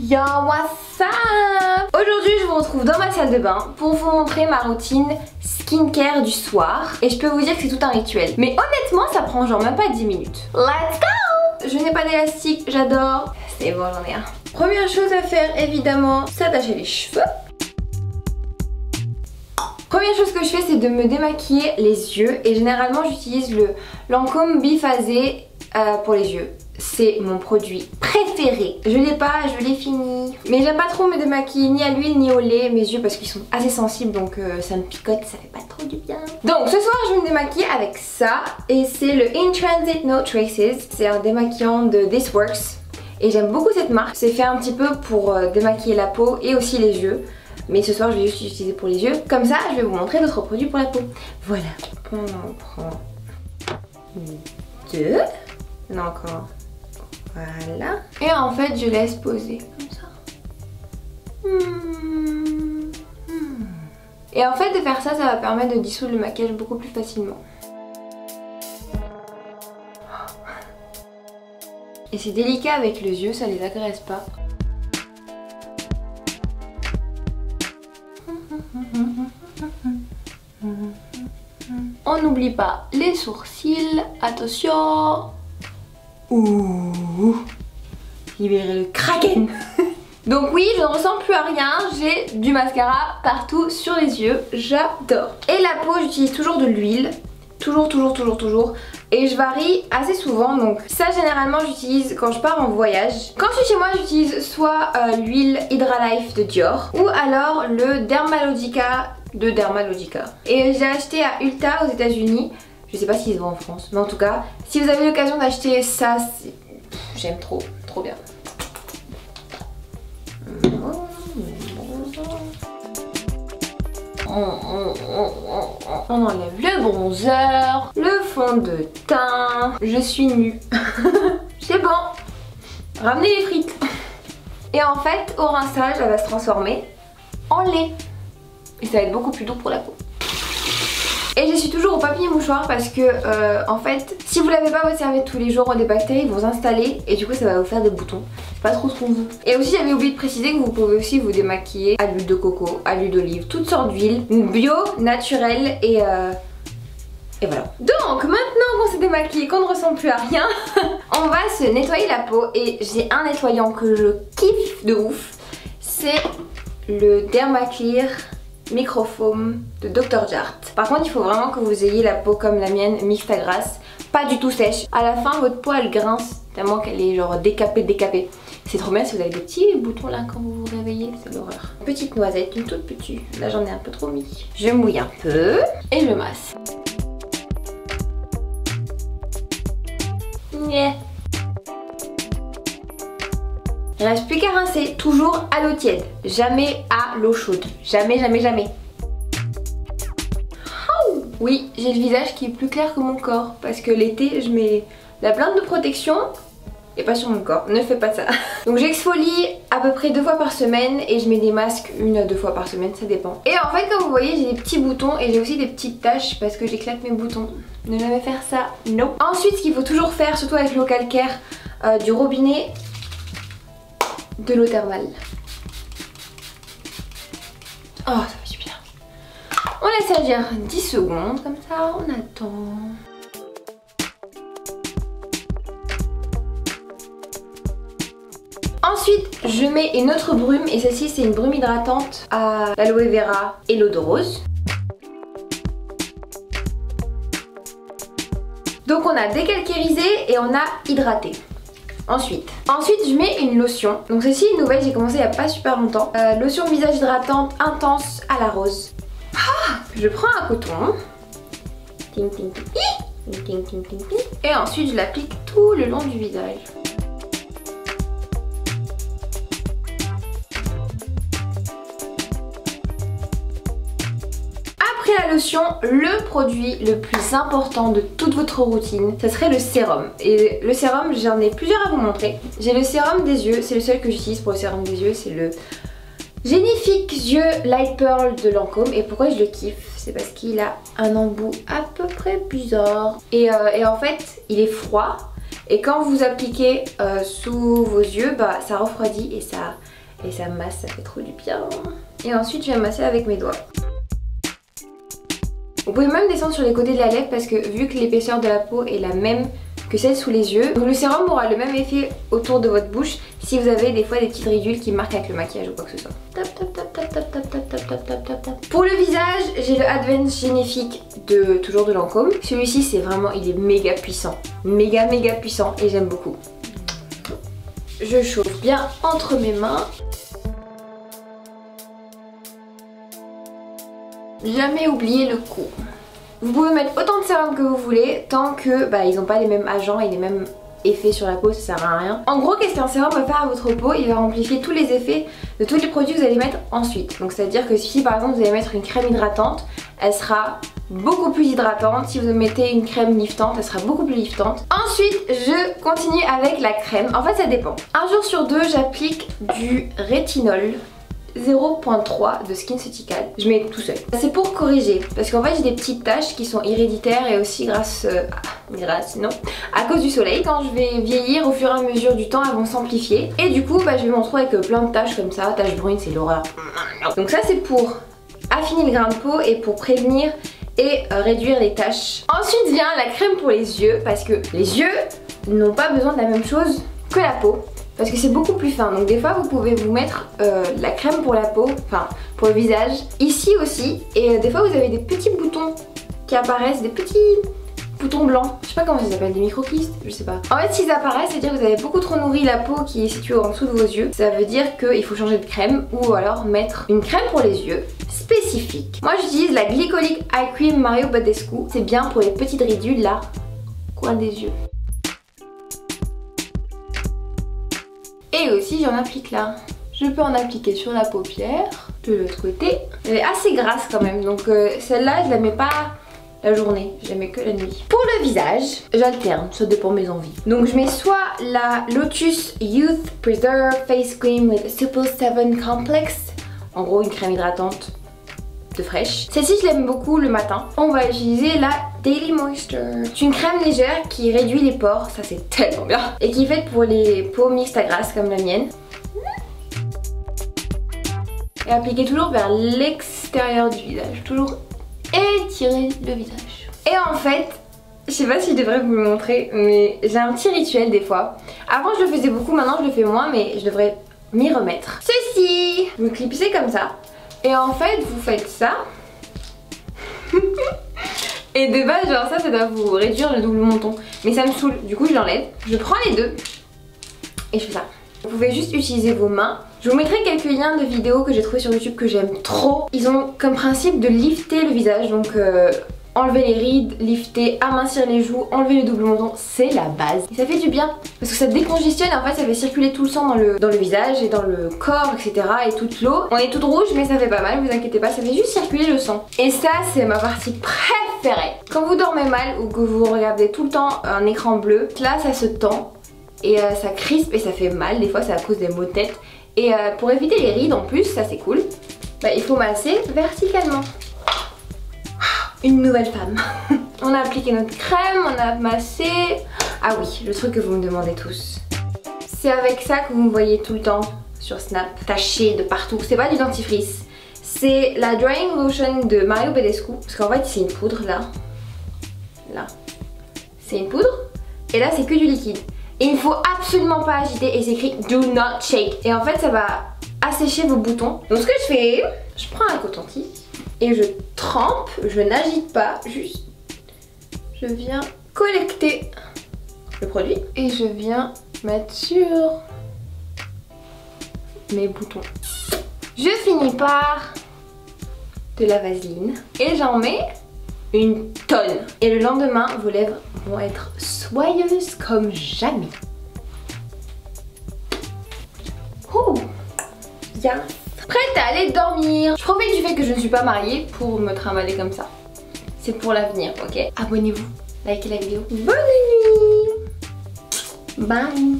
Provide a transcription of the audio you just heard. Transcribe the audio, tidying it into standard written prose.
Yo, what's up? Aujourd'hui je vous retrouve dans ma salle de bain pour vous montrer ma routine skincare du soir. Et je peux vous dire que c'est tout un rituel. Mais honnêtement ça prend genre même pas 10 minutes. Let's go! Je n'ai pas d'élastique, j'adore. C'est bon, j'en ai un. Première chose à faire évidemment, s'attacher les cheveux. Première chose que je fais c'est de me démaquiller les yeux. Et généralement j'utilise le Lancôme biphasé pour les yeux. C'est mon produit préféré. Je l'ai pas, je l'ai fini. Mais j'aime pas trop me démaquiller ni à l'huile ni au lait mes yeux parce qu'ils sont assez sensibles donc ça me picote, ça fait pas trop du bien. Donc ce soir je vais me démaquiller avec ça et c'est le In Transit No Traces. C'est un démaquillant de This Works et j'aime beaucoup cette marque. C'est fait un petit peu pour démaquiller la peau et aussi les yeux. Mais ce soir je vais juste l'utiliser pour les yeux. Comme ça je vais vous montrer d'autres produits pour la peau. Voilà. On en prend 2. Non encore. Voilà. Et en fait, je laisse poser comme ça. Et en fait, de faire ça, ça va permettre de dissoudre le maquillage beaucoup plus facilement. Et c'est délicat avec les yeux, ça les agresse pas. On n'oublie pas les sourcils, attention. Ouh, libérer le kraken. Donc oui, je ne ressens plus à rien, j'ai du mascara partout sur les yeux, j'adore. Et la peau, j'utilise toujours de l'huile, toujours. Et je varie assez souvent, donc ça généralement j'utilise quand je pars en voyage. Quand je suis chez moi, j'utilise soit l'huile Hydralife de Dior ou alors le Dermalogica de Dermalogica. Et j'ai acheté à Ulta aux États-Unis. Je sais pas s'ils se vendent en France, mais en tout cas, si vous avez l'occasion d'acheter ça, j'aime trop bien. On enlève le bronzer, le fond de teint. Je suis nue. C'est bon. Ramenez les frites. Et en fait, au rinçage, elle va se transformer en lait. Et ça va être beaucoup plus doux pour la peau. Et je suis toujours au papier mouchoir parce que en fait si vous lavez pas votre serviette tous les jours, des bactéries vont s'installer et du coup ça va vous faire des boutons. C'est pas trop ce qu'on veut. Et aussi j'avais oublié de préciser que vous pouvez aussi vous démaquiller à l'huile de coco, à l'huile d'olive, toutes sortes d'huiles, bio, naturelles et voilà. Donc maintenant qu'on s'est démaquillé, qu'on ne ressent plus à rien, on va se nettoyer la peau et j'ai un nettoyant que je kiffe de ouf. C'est le Dermaclear Microfoam de Dr. Jart. Par contre il faut vraiment que vous ayez la peau comme la mienne, mixte à grasse, pas du tout sèche. À la fin votre peau elle grince tellement qu'elle est genre décapée. C'est trop bien si vous avez des petits boutons là quand vous vous réveillez, c'est l'horreur. Petite noisette, une toute petite. Là j'en ai un peu trop mis. Je mouille un peu et je masse. Yeah. Il ne reste plus qu'à rincer, toujours à l'eau tiède, jamais à l'eau chaude, jamais. Oh oui, j'ai le visage qui est plus clair que mon corps parce que l'été je mets la blinde de protection et pas sur mon corps, ne fais pas ça. Donc j'exfolie à peu près 2 fois par semaine et je mets des masques 1 à 2 fois par semaine, ça dépend. Et en fait comme vous voyez j'ai des petits boutons et j'ai aussi des petites taches parce que j'éclate mes boutons. Ne jamais faire ça, non. Ensuite ce qu'il faut toujours faire, surtout avec l'eau calcaire du robinet, de l'eau thermale. Oh, ça fait du bien. On laisse agir 10 secondes, comme ça, on attend. Ensuite, je mets une autre brume, et celle-ci, c'est une brume hydratante à l'aloe vera et l'eau de rose. Donc on a décalcérisé et on a hydraté. Ensuite, je mets une lotion. Donc celle-ci est nouvelle, j'ai commencé il n'y a pas super longtemps. Lotion visage hydratante intense à la rose. Je prends un coton. Ting, ting, ting, ting, ting, ting, ting. Et ensuite je l'applique tout le long du visage. Après la lotion, le produit le plus important de toute votre routine, ça serait le sérum. Et le sérum, j'en ai plusieurs à vous montrer. J'ai le sérum des yeux, c'est le seul que j'utilise pour le sérum des yeux, c'est le Génifique Yeux Light Pearl de Lancôme. Et pourquoi je le kiffe? C'est parce qu'il a un embout à peu près bizarre. Et en fait, il est froid. Et quand vous appliquez sous vos yeux, bah ça refroidit et ça masse, ça fait trop du bien. Et ensuite je vais masser avec mes doigts. Vous pouvez même descendre sur les côtés de la lèvre parce que vu que l'épaisseur de la peau est la même que celle sous les yeux, donc le sérum aura le même effet autour de votre bouche si vous avez des fois des petites ridules qui marquent avec le maquillage ou quoi que ce soit. Tap, tap, tap, tap, tap, tap, tap, tap, tap, tap, tap, tap. Pour le visage, j'ai le Advanced Genifique de toujours de Lancôme. Celui-ci c'est vraiment, il est méga puissant. Méga puissant et j'aime beaucoup. Je chauffe bien entre mes mains. Jamais oublier le coup. Vous pouvez mettre autant de sérum que vous voulez tant que bah, ils n'ont pas les mêmes agents et les mêmes effets sur la peau, ça sert à rien. En gros, qu'est-ce qu'un sérum va faire à votre peau? Il va amplifier tous les effets de tous les produits que vous allez mettre ensuite. Donc c'est à dire que si par exemple vous allez mettre une crème hydratante, elle sera beaucoup plus hydratante. Si vous mettez une crème liftante, elle sera beaucoup plus liftante. Ensuite, je continue avec la crème. En fait, ça dépend. Un jour sur deux, j'applique du rétinol 0.3 de SkinCeutical. Je mets tout seul. C'est pour corriger parce qu'en fait j'ai des petites taches qui sont héréditaires et aussi grâce à cause du soleil. Quand je vais vieillir au fur et à mesure du temps, elles vont s'amplifier et du coup bah, je vais me retrouver avec plein de taches comme ça, taches brunes, c'est l'horreur. Donc ça c'est pour affiner le grain de peau et pour prévenir et réduire les taches. Ensuite vient la crème pour les yeux parce que les yeux n'ont pas besoin de la même chose que la peau. Parce que c'est beaucoup plus fin, donc des fois vous pouvez vous mettre la crème pour la peau, enfin pour le visage, ici aussi. Et des fois vous avez des petits boutons qui apparaissent, des petits boutons blancs. Je sais pas comment ça s'appelle, des microkystes, je sais pas. En fait s'ils apparaissent, c'est-à-dire que vous avez beaucoup trop nourri la peau qui est située en dessous de vos yeux. Ça veut dire qu'il faut changer de crème ou alors mettre une crème pour les yeux spécifique. Moi j'utilise la Glycolic Eye Cream Mario Badescu. C'est bien pour les petites ridules là, coin des yeux. Et aussi j'en applique là. Je peux en appliquer sur la paupière, de l'autre côté. Elle est assez grasse quand même, donc celle-là je la mets pas la journée, je la mets que la nuit. Pour le visage, j'alterne, ça dépend de mes envies. Donc je mets soit la Lotus Youth Preserve Face Cream with Supple 7 Complex, en gros une crème hydratante de fraîche. Celle-ci je l'aime beaucoup le matin. On va utiliser la Daily Moisture. C'est une crème légère qui réduit les pores, ça c'est tellement bien. Et qui est faite pour les peaux mixtes à grasse comme la mienne. Et appliquer toujours vers l'extérieur du visage. Toujours étirer le visage. Et en fait, je sais pas si je devrais vous le montrer, mais j'ai un petit rituel des fois. Avant je le faisais beaucoup, maintenant je le fais moins, mais je devrais m'y remettre. Ceci, vous clipsez comme ça. Et en fait vous faites ça. Et de base genre ça doit vous réduire le double menton. Mais ça me saoule, du coup je l'enlève. Je prends les deux et je fais ça. Vous pouvez juste utiliser vos mains. Je vous mettrai quelques liens de vidéos que j'ai trouvé sur YouTube que j'aime trop. Ils ont comme principe de lifter le visage, donc enlever les rides, lifter, amincir les joues, enlever le double menton, c'est la base. Et ça fait du bien parce que ça décongestionne et en fait ça fait circuler tout le sang dans le visage et dans le corps, etc. et toute l'eau. On est toute rouge mais ça fait pas mal, vous inquiétez pas, ça fait juste circuler le sang. Et ça c'est ma partie préférée. Quand vous dormez mal ou que vous regardez tout le temps un écran bleu, là ça se tend et ça crispe et ça fait mal, des fois c'est à cause des maux de tête. Et pour éviter les rides en plus, ça c'est cool, bah, il faut masser verticalement. Une nouvelle femme. On a appliqué notre crème, on a massé. Ah oui, le truc que vous me demandez tous. C'est avec ça que vous me voyez tout le temps sur Snap, taché de partout. C'est pas du dentifrice. C'est la Drying Lotion de Mario Badescu. Parce qu'en fait c'est une poudre là. Là. C'est une poudre. Et là c'est que du liquide. Et il ne faut absolument pas agiter et c'est écrit Do not shake. Et en fait ça va assécher vos boutons. Donc ce que je fais, je prends un coton-tige et je trempe, je n'agite pas, juste je viens collecter le produit et je viens mettre sur mes boutons. Je finis par de la vaseline et j'en mets une tonne. Et le lendemain, vos lèvres vont être soyeuses comme jamais. Ouh, bien. Prête à aller dormir. Je profite du fait que je ne suis pas mariée pour me trimballer comme ça. C'est pour l'avenir, ok? Abonnez-vous, likez la vidéo. Bonne nuit. Bye.